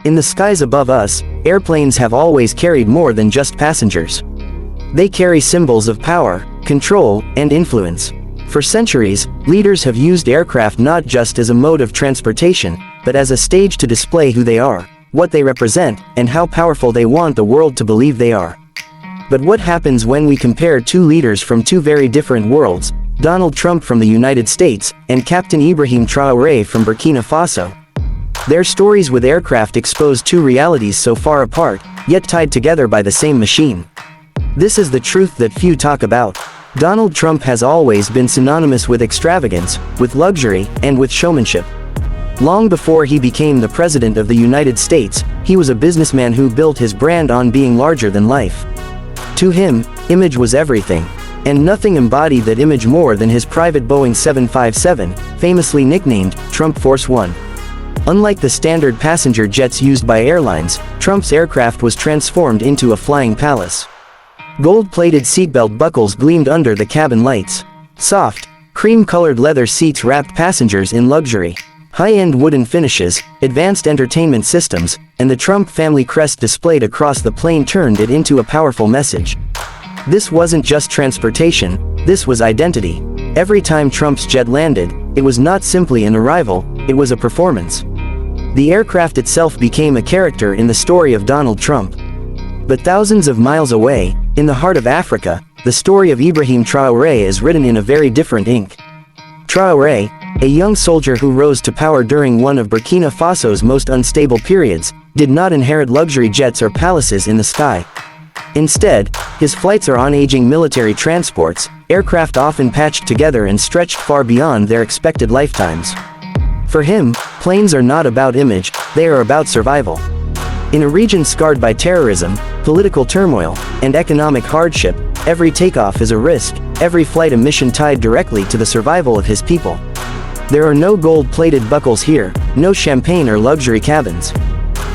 In the skies above us, airplanes have always carried more than just passengers. They carry symbols of power, control, and influence. For centuries, leaders have used aircraft not just as a mode of transportation, but as a stage to display who they are, what they represent, and how powerful they want the world to believe they are. But what happens when we compare two leaders from two very different worlds, Donald Trump from the United States, and Captain Ibrahim Traoré from Burkina Faso? Their stories with aircraft expose two realities so far apart, yet tied together by the same machine. This is the truth that few talk about. Donald Trump has always been synonymous with extravagance, with luxury, and with showmanship. Long before he became the President of the United States, he was a businessman who built his brand on being larger than life. To him, image was everything. And nothing embodied that image more than his private Boeing 757, famously nicknamed Trump Force One. Unlike the standard passenger jets used by airlines, Trump's aircraft was transformed into a flying palace. Gold-plated seatbelt buckles gleamed under the cabin lights. Soft, cream-colored leather seats wrapped passengers in luxury. High-end wooden finishes, advanced entertainment systems, and the Trump family crest displayed across the plane turned it into a powerful message. This wasn't just transportation, this was identity. Every time Trump's jet landed, it was not simply an arrival, it was a performance. The aircraft itself became a character in the story of Donald Trump. But thousands of miles away, in the heart of Africa, the story of Ibrahim Traoré is written in a very different ink. Traoré, a young soldier who rose to power during one of Burkina Faso's most unstable periods, did not inherit luxury jets or palaces in the sky. Instead, his flights are on aging military transports, aircraft often patched together and stretched far beyond their expected lifetimes. For him, planes are not about image, they are about survival. In a region scarred by terrorism, political turmoil, and economic hardship, every takeoff is a risk, every flight a mission tied directly to the survival of his people. There are no gold-plated buckles here, no champagne or luxury cabins.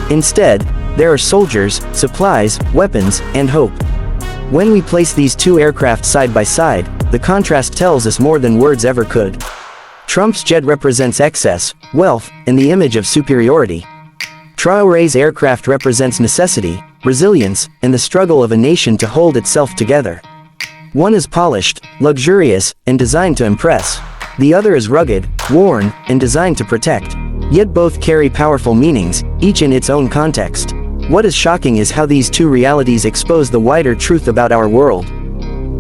Instead, there are soldiers, supplies, weapons, and hope. When we place these two aircraft side by side, the contrast tells us more than words ever could. Trump's jet represents excess, wealth, and the image of superiority. Traoré's aircraft represents necessity, resilience, and the struggle of a nation to hold itself together. One is polished, luxurious, and designed to impress. The other is rugged, worn, and designed to protect. Yet both carry powerful meanings, each in its own context. What is shocking is how these two realities expose the wider truth about our world.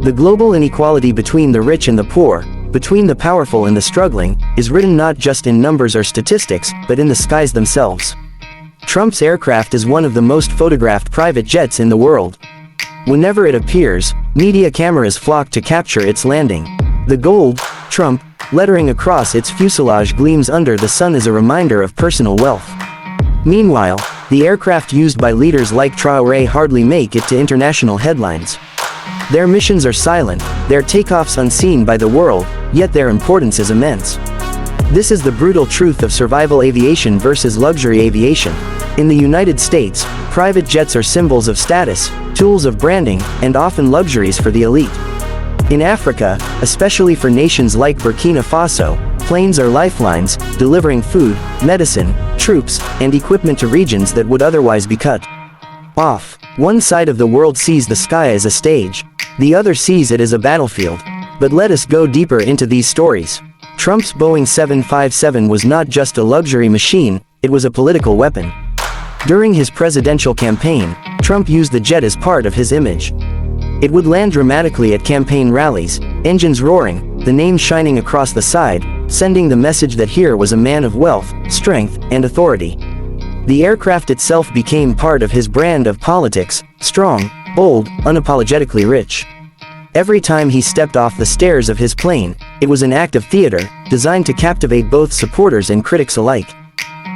The global inequality between the rich and the poor, between the powerful and the struggling, is written not just in numbers or statistics, but in the skies themselves. Trump's aircraft is one of the most photographed private jets in the world. Whenever it appears, media cameras flock to capture its landing. The gold, Trump, lettering across its fuselage gleams under the sun as a reminder of personal wealth. Meanwhile, the aircraft used by leaders like Traoré hardly make it to international headlines. Their missions are silent, their takeoffs unseen by the world, yet their importance is immense. This is the brutal truth of survival aviation versus luxury aviation. In the United States, private jets are symbols of status, tools of branding, and often luxuries for the elite. In Africa, especially for nations like Burkina Faso, planes are lifelines, delivering food, medicine, troops, and equipment to regions that would otherwise be cut off. One side of the world sees the sky as a stage, the other sees it as a battlefield. But let us go deeper into these stories. Trump's Boeing 757 was not just a luxury machine, it was a political weapon. During his presidential campaign, Trump used the jet as part of his image. It would land dramatically at campaign rallies, engines roaring, the name shining across the side, sending the message that here was a man of wealth, strength, and authority. The aircraft itself became part of his brand of politics, strong, bold, unapologetically rich. Every time he stepped off the stairs of his plane, it was an act of theater, designed to captivate both supporters and critics alike.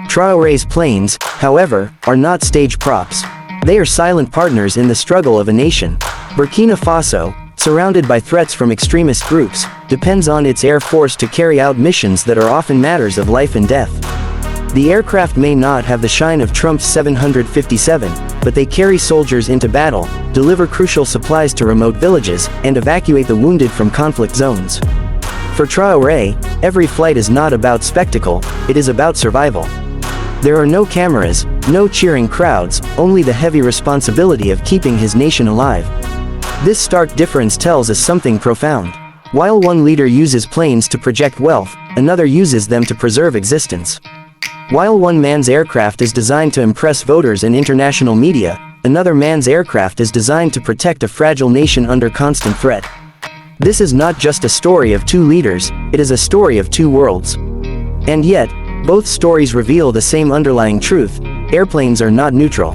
Traoré's planes, however, are not stage props. They are silent partners in the struggle of a nation. Burkina Faso, surrounded by threats from extremist groups, depends on its air force to carry out missions that are often matters of life and death. The aircraft may not have the shine of Trump's 757, but they carry soldiers into battle, deliver crucial supplies to remote villages, and evacuate the wounded from conflict zones. For Traoré, every flight is not about spectacle, it is about survival. There are no cameras, no cheering crowds, only the heavy responsibility of keeping his nation alive. This stark difference tells us something profound. While one leader uses planes to project wealth, another uses them to preserve existence. While one man's aircraft is designed to impress voters and international media, another man's aircraft is designed to protect a fragile nation under constant threat. This is not just a story of two leaders, it is a story of two worlds. And yet, both stories reveal the same underlying truth: airplanes are not neutral.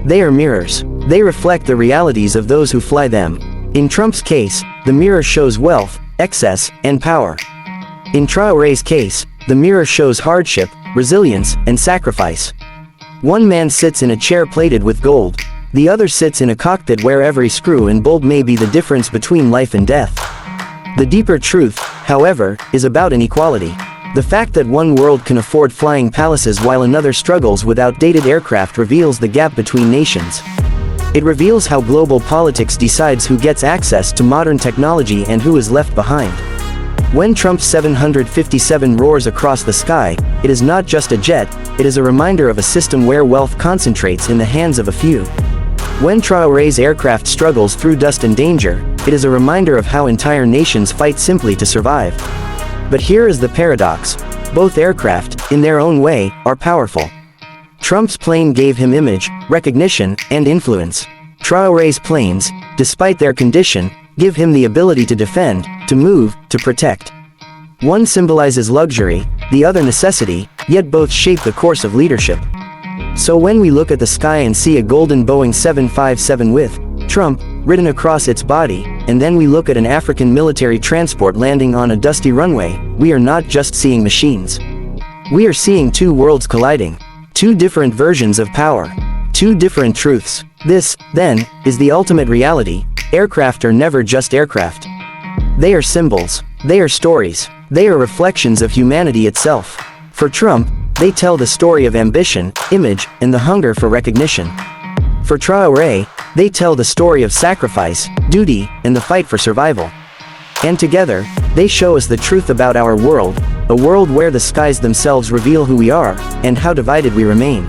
They are mirrors. They reflect the realities of those who fly them. In Trump's case, the mirror shows wealth, excess, and power. In Traoré's case, the mirror shows hardship, resilience, and sacrifice. One man sits in a chair plated with gold. The other sits in a cockpit where every screw and bolt may be the difference between life and death. The deeper truth, however, is about inequality. The fact that one world can afford flying palaces while another struggles with outdated aircraft reveals the gap between nations. It reveals how global politics decides who gets access to modern technology and who is left behind. When Trump's 757 roars across the sky, it is not just a jet, it is a reminder of a system where wealth concentrates in the hands of a few. When Traoré's aircraft struggles through dust and danger, it is a reminder of how entire nations fight simply to survive. But here is the paradox: both aircraft, in their own way, are powerful. Trump's plane gave him image, recognition, and influence. Traoré's planes, despite their condition, give him the ability to defend, to move, to protect. One symbolizes luxury, the other necessity, yet both shape the course of leadership. So when we look at the sky and see a golden Boeing 757 with Trump written across its body, and then we look at an African military transport landing on a dusty runway, we are not just seeing machines. We are seeing two worlds colliding. Two different versions of power. Two different truths. This, then, is the ultimate reality: aircraft are never just aircraft. They are symbols. They are stories. They are reflections of humanity itself. For Trump, they tell the story of ambition, image, and the hunger for recognition. For Traoré, they tell the story of sacrifice, duty, and the fight for survival. And together, they show us the truth about our world, a world where the skies themselves reveal who we are, and how divided we remain.